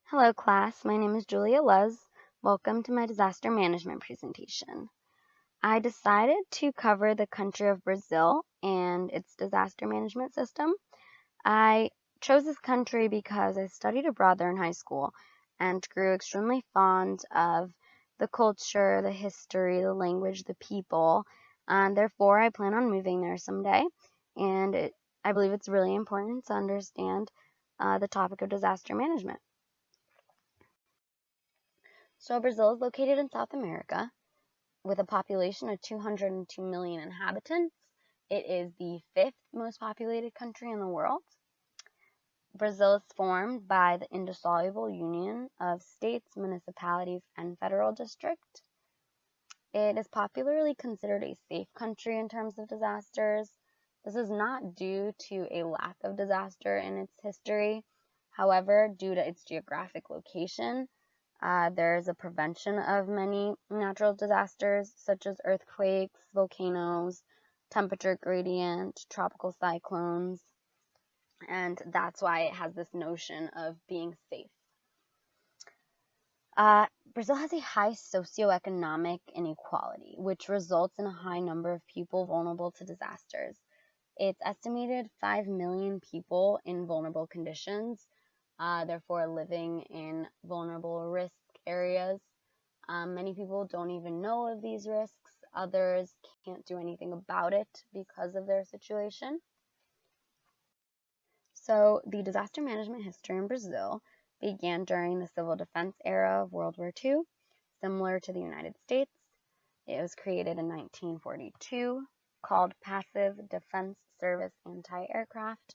Hello class, my name is Julia Luz. Welcome to my disaster management presentation. I decided to cover the country of Brazil and its disaster management system. I chose this country because I studied abroad there in high school and grew extremely fond of the culture, the history, the language, the people, and therefore I plan on moving there someday. And I believe it's really important to understand the topic of disaster management. So Brazil is located in South America with a population of 202 million inhabitants. It is the fifth most populated country in the world. Brazil is formed by the indissoluble union of states, municipalities, and federal district. It is popularly considered a safe country in terms of disasters. This is not due to a lack of disaster in its history. However, due to its geographic location, there is a prevention of many natural disasters such as earthquakes, volcanoes, temperature gradient, tropical cyclones, and that's why it has this notion of being safe. Brazil has a high socioeconomic inequality, which results in a high number of people vulnerable to disasters. It's estimated 5 million people in vulnerable conditions, therefore living in vulnerable risk areas. Many people don't even know of these risks. Others can't do anything about it because of their situation. So the disaster management history in Brazil began during the civil defense era of World War II, similar to the United States. It was created in 1942, called Passive Defense Service Anti-Aircraft.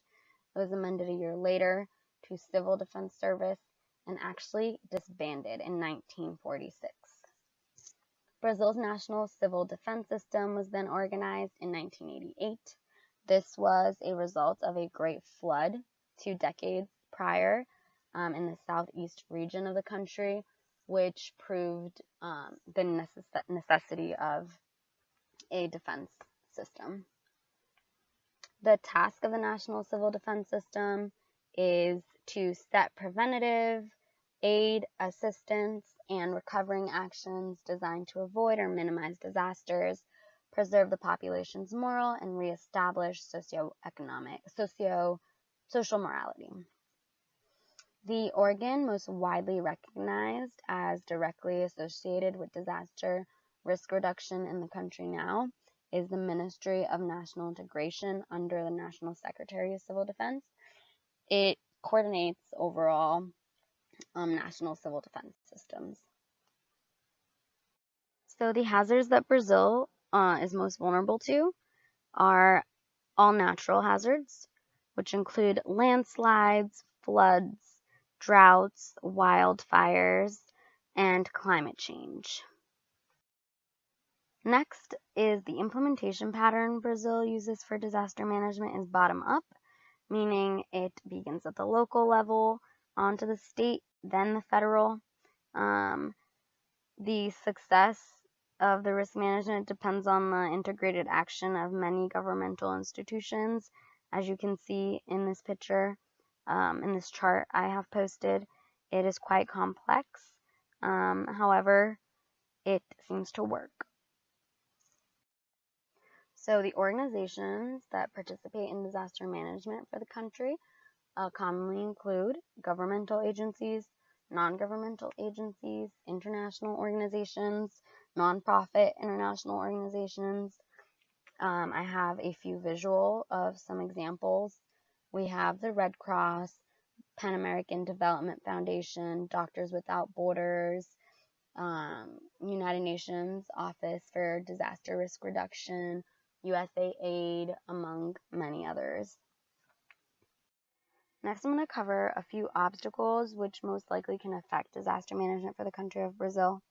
It was amended a year later to Civil Defense Service and actually disbanded in 1946. Brazil's national civil defense system was then organized in 1988. This was a result of a great flood 2 decades prior in the southeast region of the country, which proved the necessity of a defense system. The task of the National Civil Defense System is to set preventative, aid, assistance, and recovering actions designed to avoid or minimize disasters, preserve the population's moral, and reestablish social morality. The organ most widely recognized as directly associated with disaster risk reduction in the country now is the Ministry of National Integration under the National Secretary of Civil Defense. It coordinates overall national civil defense systems. So the hazards that Brazil is most vulnerable to are all natural hazards, which include landslides, floods, droughts, wildfires, and climate change. Next is the implementation pattern Brazil uses for disaster management is bottom up, meaning it begins at the local level, onto the state, then the federal. The success of the risk management depends on the integrated action of many governmental institutions. As you can see in this picture, in this chart I have posted, it is quite complex. However, it seems to work. So the organizations that participate in disaster management for the country commonly include governmental agencies, non-governmental agencies, international organizations, nonprofit international organizations. I have a few visual of some examples. We have the Red Cross, Pan American Development Foundation, Doctors Without Borders, United Nations Office for Disaster Risk Reduction, USAID, among many others. Next, I'm going to cover a few obstacles which most likely can affect disaster management for the country of Brazil.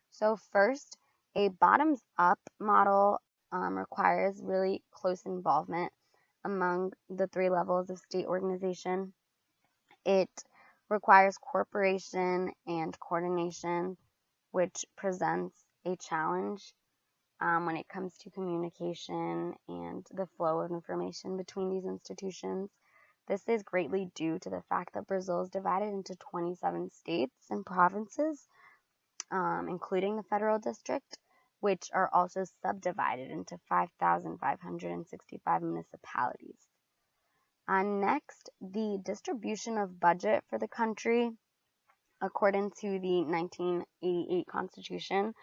So first, a bottoms-up model requires really close involvement among the 3 levels of state organization. It requires cooperation and coordination, which presents a challenge when it comes to communication and the flow of information between these institutions. This is greatly due to the fact that Brazil is divided into 27 states and provinces, including the federal district, which are also subdivided into 5,565 municipalities. Next, the distribution of budget for the country, according to the 1988 Constitution,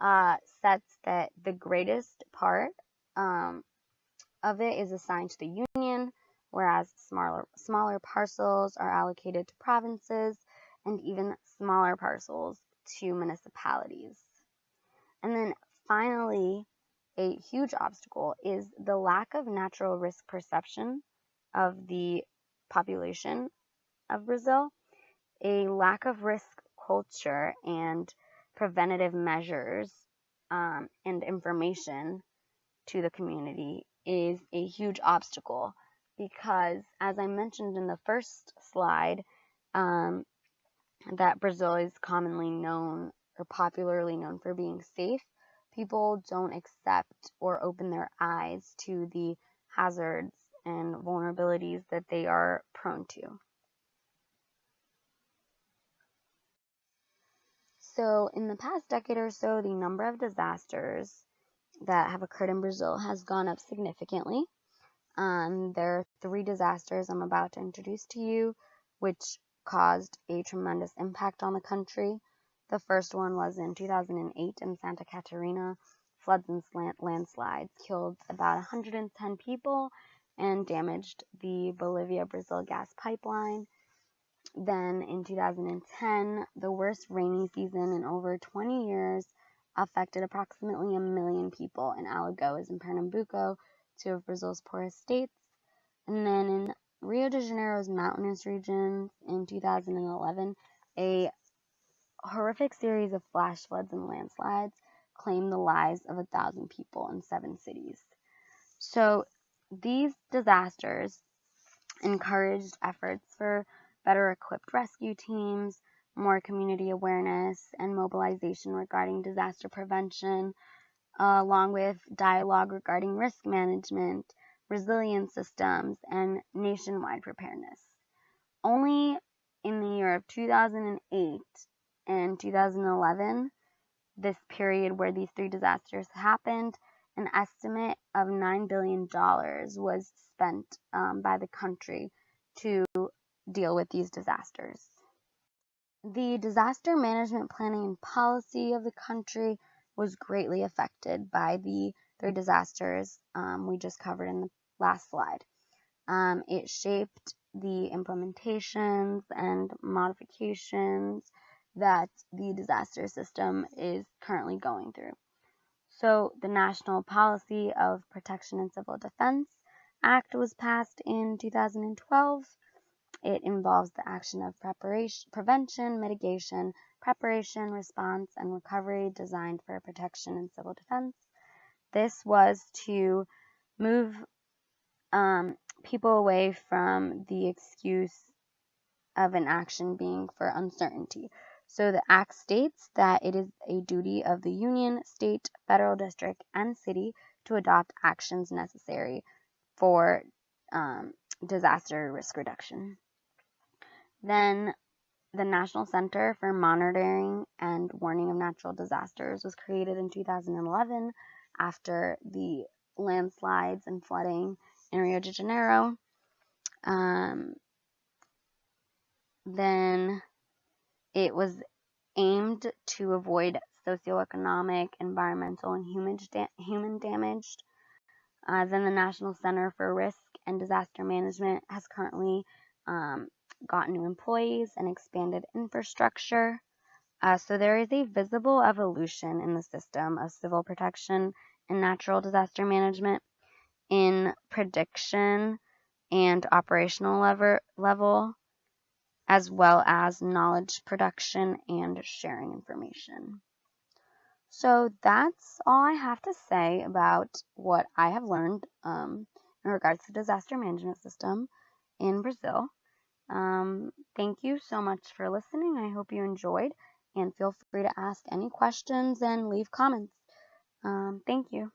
sets that the greatest part of it is assigned to the union, whereas smaller parcels are allocated to provinces, and even smaller parcels to municipalities. And then finally, a huge obstacle is the lack of natural risk perception of the population of Brazil. A lack of risk culture and preventative measures and information to the community is a huge obstacle because, as I mentioned in the first slide, that Brazil is commonly known or popularly known for being safe, people don't accept or open their eyes to the hazards and vulnerabilities that they are prone to. So in the past decade or so, the number of disasters that have occurred in Brazil has gone up significantly. There are 3 disasters I'm about to introduce to you, which caused a tremendous impact on the country. The first one was in 2008 in Santa Catarina. Floods and landslides killed about 110 people and damaged the Bolivia-Brazil gas pipeline. Then in 2010, the worst rainy season in over 20 years affected approximately 1 million people in Alagoas and Pernambuco, 2 of Brazil's poorest states. And then in Rio de Janeiro's mountainous regions in 2011, a horrific series of flash floods and landslides claimed the lives of 1,000 people in 7 cities. So these disasters encouraged efforts for better equipped rescue teams, more community awareness and mobilization regarding disaster prevention, along with dialogue regarding risk management, resilience systems, and nationwide preparedness. Only in the year of 2008 and 2011, this period where these 3 disasters happened, an estimate of $9 billion was spent by the country to deal with these disasters. The disaster management planning and policy of the country was greatly affected by the 3 disasters we just covered in the last slide. It shaped the implementations and modifications that the disaster system is currently going through. So the National Policy of Protection and Civil Defense Act was passed in 2012. It involves the action of prevention, mitigation, preparation, response, and recovery designed for protection and civil defense. This was to move people away from the excuse of an action being for uncertainty. So the Act states that it is a duty of the union, state, federal district, and city to adopt actions necessary for disaster risk reduction. Then the National Center for Monitoring and Warning of Natural Disasters was created in 2011 after the landslides and flooding in Rio de Janeiro. Then it was aimed to avoid socioeconomic, environmental, and human damage. Then the National Center for Risk and Disaster Management has currently got new employees and expanded infrastructure. So there is a visible evolution in the system of civil protection and natural disaster management in prediction and operational level, as well as knowledge production and sharing information. So that's all I have to say about what I have learned in regards to the disaster management system in Brazil. Thank you so much for listening. I hope you enjoyed, and feel free to ask any questions and leave comments. Thank you.